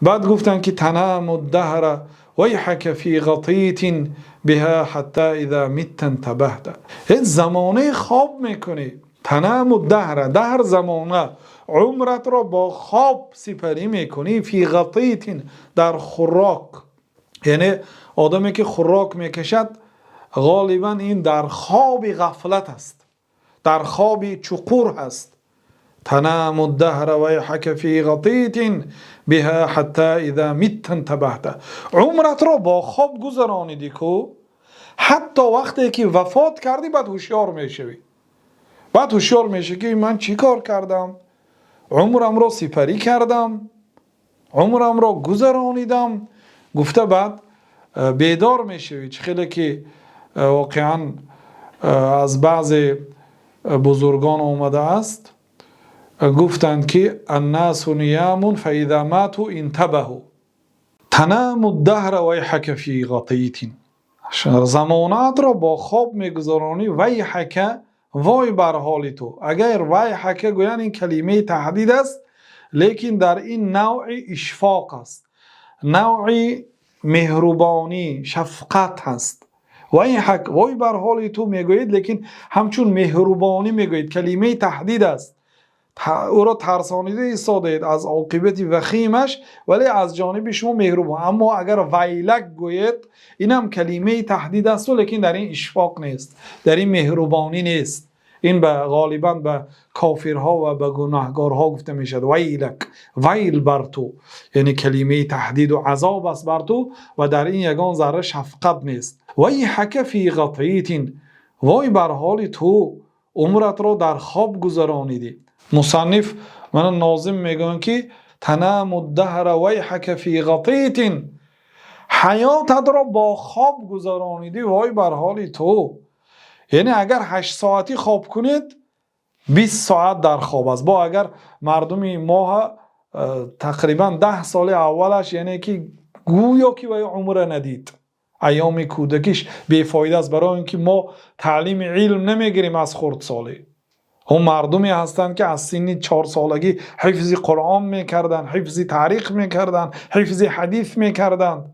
بعد گفتن که تنام الدهر ویحک فی غطیت بها حتی اذا مت انتبهت. این زمانه خواب میکنی. تنام الدهر، دهر زمانه، عمرت را با خواب سپری میکنی. فی غطیت، در خوراک. یعنی آدمی که خوراک میکشد غالبا این در خواب غفلت است، در خواب چقور هست. تنام الدهر ویحک فی غطیت بها حتی اذا مت انتبهت. عمرت را با خواب گذرانیدی کو حتی وقتی که وفات کردی بعد هوشیار میشوی. بعد هوشیار میشه که من چی کار کردم؟ عمرم را سپری کردم، عمرم را گذرانیدم. گفته بعد بیدار میشوی. چه خیلی که واقعا از بعض بزرگان آمده است، گفتند که الناس نیام فاذا ماتوا انتبهوا. تنام الدهر ویحک فی غطیت. زمانت را با خواب میگذرانی. ویحک، وای بر حال تو. اگر ویحک گویان این کلمه تهدید است، لیکن در این نوع اشفاق است، نوع مهربانی، شفقت هست. ویحک، وای بر حال تو میگوید، لیکن همچون مهربانی میگوید. کلمه تهدید است، او را ترسانیده ایستادید از عاقبت وخیمش، ولی از جانب شما مهربان. اما اگر ویلک گوید، این هم کلمه تهدید است، لیکن در این اشفاق نیست، در این مهربانی نیست. این به غالبا به کافرها و به گناهکارها گفته میشد. ویلک، ویل بر تو، یعنی کلمه تهدید و عذاب است بر تو، و در این یگان ذره شفقت نیست. ویحک فی غطیت، وای بر حال تو عمرت را در خواب گذرانیدی. مصنف من ناظم میگن که تنام الدهر ویحک فی غطیت، حیاتت را با خواب گذرانیدی، وای بر حال تو. یعنی اگر 8 ساعتی خواب کنید 20 ساعت در خواب است. با اگر مردمی ماه تقریبا 10 سال اولش یعنی که گویا که وی عمر ندید، ایام کودکیش بیفایده است، برای اینکه ما تعلیم علم نمیگیریم از خردسالی. هم مردمی هستند که از سن 4 سالگی حفظ قرآن میکردن، حفظ تاریخ میکردن، حفظ حدیث میکردن.